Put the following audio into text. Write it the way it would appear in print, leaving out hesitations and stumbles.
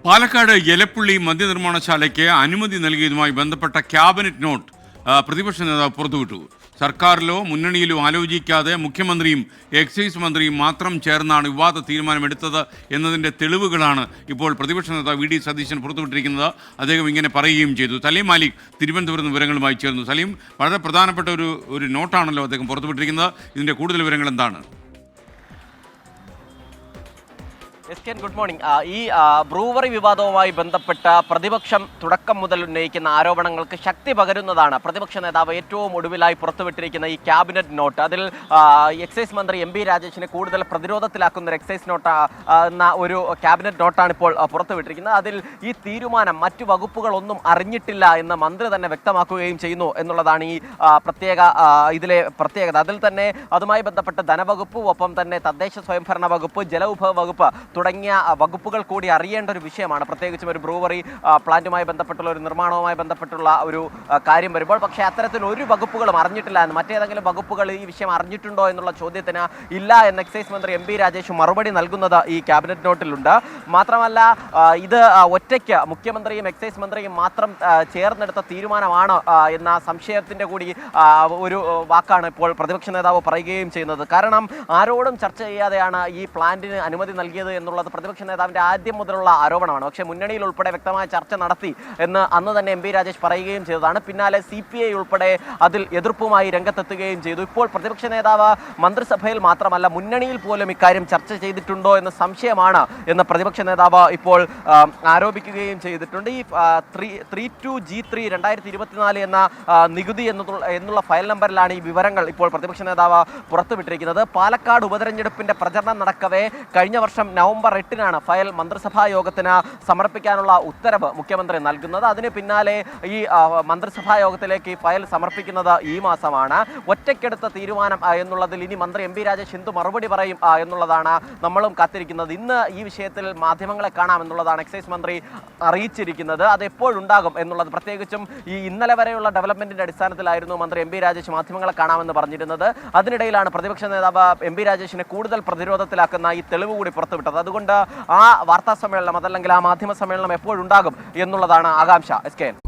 പാലക്കാട് എലപ്പുള്ളി മദ്യനിർമ്മാണശാലയ്ക്ക് അനുമതി നൽകിയതുമായി ബന്ധപ്പെട്ട cabinet not പ്രതിപക്ഷ നേതാവ് പുറത്തുവിട്ടു. സർക്കാരിലോ മുന്നണിയിലോ ആലോചിക്കാതെ മുഖ്യമന്ത്രിയും എക്സൈസ് മന്ത്രിയും മാത്രം ചേർന്നാണ് വിവാദ തീരുമാനമെടുത്തത് എന്നതിൻ്റെ തെളിവുകളാണ് ഇപ്പോൾ പ്രതിപക്ഷ നേതാവ് വി ഡി സതീശൻ പുറത്തുവിട്ടിരിക്കുന്നത്. അദ്ദേഹം ഇങ്ങനെ പറയുകയും ചെയ്തു. സലീം മാലിക് തിരുവനന്തപുരത്ത് വിവരങ്ങളുമായി ചേർന്നു. സലീം, വളരെ പ്രധാനപ്പെട്ട ഒരു നോട്ടാണല്ലോ അദ്ദേഹം പുറത്തുവിട്ടിരിക്കുന്നത്. ഇതിൻ്റെ കൂടുതൽ വിവരങ്ങൾ എന്താണ്? Good morning. ഈ ബ്രൂവറി വിവാദവുമായി ബന്ധപ്പെട്ട പ്രതിപക്ഷം തുടക്കം മുതൽ ഉന്നയിക്കുന്ന ആരോപണങ്ങൾക്ക് ശക്തി പകരുന്നതാണ് പ്രതിപക്ഷ നേതാവ് ഏറ്റവും ഒടുവിലായി പുറത്തുവിട്ടിരിക്കുന്ന ഈ ക്യാബിനറ്റ് നോട്ട്. അതിൽ എക്സൈസ് മന്ത്രി എം ബി രാജേഷിനെ കൂടുതൽ പ്രതിരോധത്തിലാക്കുന്ന ഒരു എക്സൈസ് നോട്ട് എന്ന ഒരു ക്യാബിനറ്റ് നോട്ടാണ് ഇപ്പോൾ പുറത്തുവിട്ടിരിക്കുന്നത്. അതിൽ ഈ തീരുമാനം മറ്റു വകുപ്പുകളൊന്നും അറിഞ്ഞിട്ടില്ല എന്ന് മന്ത്രി തന്നെ വ്യക്തമാക്കുകയും ചെയ്യുന്നു എന്നുള്ളതാണ് ഈ ഇതിലെ പ്രത്യേകത. അതിൽ തന്നെ അതുമായി ബന്ധപ്പെട്ട് ധനവകുപ്പ്, ഒപ്പം തന്നെ തദ്ദേശ സ്വയംഭരണ വകുപ്പ്, ജലവിഭവ വകുപ്പ് തുടങ്ങിയ വകുപ്പുകൾ കൂടി അറിയേണ്ട ഒരു വിഷയമാണ്. പ്രത്യേകിച്ചും ഒരു ബ്രൂവറി പ്ലാന്റുമായി ബന്ധപ്പെട്ടുള്ള ഒരു നിർമ്മാണവുമായി ബന്ധപ്പെട്ടുള്ള ഒരു കാര്യം വരുമ്പോൾ. പക്ഷേ അത്തരത്തിൽ ഒരു വകുപ്പുകളും അറിഞ്ഞിട്ടില്ല എന്ന്, മറ്റേതെങ്കിലും വകുപ്പുകൾ ഈ വിഷയം അറിഞ്ഞിട്ടുണ്ടോ എന്നുള്ള ചോദ്യത്തിന് ഇല്ല എന്ന് എക്സൈസ് മന്ത്രി എം ബി രാജേഷ് മറുപടി നൽകുന്നത് ഈ ക്യാബിനറ്റ് നോട്ടിലുണ്ട്. മാത്രമല്ല, ഇത് ഒറ്റയ്ക്ക് മുഖ്യമന്ത്രിയും എക്സൈസ് മന്ത്രിയും മാത്രം ചേർന്നെടുത്ത തീരുമാനമാണ് എന്ന സംശയത്തിൻ്റെ കൂടി ഒരു വാക്കാണ് ഇപ്പോൾ പ്രതിപക്ഷ നേതാവ് പറയുകയും ചെയ്യുന്നത്. കാരണം ആരോടും ചർച്ച ചെയ്യാതെയാണ് ഈ പ്ലാന്റിന് അനുമതി നൽകിയത് എന്നുള്ളത് പ്രതിപക്ഷ നേതാവിന്റെ ആദ്യം മുതലുള്ള ആരോപണമാണ്. പക്ഷേ മുന്നണിയിൽ ഉൾപ്പെടെ വ്യക്തമായ ചർച്ച നടത്തി എന്ന് അന്ന് തന്നെ എം ബി രാജേഷ് പറയുകയും ചെയ്തതാണ്. പിന്നാലെ CPI ഉൾപ്പെടെ അതിൽ എതിർപ്പുമായി രംഗത്തെത്തുകയും ചെയ്തു. ഇപ്പോൾ പ്രതിപക്ഷ നേതാവ് മന്ത്രിസഭയിൽ മാത്രമല്ല മുന്നണിയിൽ പോലും ഇക്കാര്യം ചർച്ച ചെയ്തിട്ടുണ്ടോ എന്ന സംശയമാണ് എന്ന് പ്രതിപക്ഷ നേതാവ് ഇപ്പോൾ ആരോപിക്കുകയും ചെയ്തിട്ടുണ്ട്. ഈ 32G3 2024 എന്ന നികുതി എന്നുള്ള ഫയൽ നമ്പറിലാണ് ഈ വിവരങ്ങൾ ഇപ്പോൾ പ്രതിപക്ഷ നേതാവ് പുറത്തുവിട്ടിരിക്കുന്നത്. പാലക്കാട് ഉപതെരഞ്ഞെടുപ്പിന്റെ പ്രചരണം നടക്കവേ കഴിഞ്ഞ വർഷം നവംബർ 8-നാണ് ഫയൽ മന്ത്രിസഭാ യോഗത്തിന് സമർപ്പിക്കാനുള്ള ഉത്തരവ് മുഖ്യമന്ത്രി നൽകുന്നത്. അതിന് പിന്നാലെ ഈ മന്ത്രിസഭാ യോഗത്തിലേക്ക് ഈ ഫയൽ സമർപ്പിക്കുന്നത് ഈ മാസമാണ്. ഒറ്റയ്ക്കെടുത്ത തീരുമാനം എന്നുള്ളതിൽ ഇനി മന്ത്രി എം ബി രാജേഷ് എന്ത് മറുപടി പറയും എന്നുള്ളതാണ് നമ്മളും കാത്തിരിക്കുന്നത്. ഇന്ന് ഈ വിഷയത്തിൽ മാധ്യമങ്ങളെ കാണാമെന്നുള്ളതാണ് എക്സൈസ് മന്ത്രി അറിയിച്ചിരിക്കുന്നത്. അത് എപ്പോഴുണ്ടാകും എന്നുള്ളത്, പ്രത്യേകിച്ചും ഈ ഇന്നലെ വരെയുള്ള ഡെവലപ്മെന്റിന്റെ അടിസ്ഥാനത്തിലായിരുന്നു മന്ത്രി എം ബി രാജേഷ് മാധ്യമങ്ങളെ കാണാമെന്ന് പറഞ്ഞിരുന്നത്. അതിനിടയിലാണ് പ്രതിപക്ഷ നേതാവ് എം ബി രാജേഷിനെ കൂടുതൽ പ്രതിരോധത്തിലാക്കുന്ന ഈ തെളിവ് കൂടി പുറത്തുവിട്ടത്. അതുകൊണ്ട് ആ വാർത്താ സമ്മേളനം, അതല്ലെങ്കിൽ ആ മാധ്യമ സമ്മേളനം എപ്പോഴുണ്ടാകും എന്നുള്ളതാണ് ആകാംക്ഷ. SK.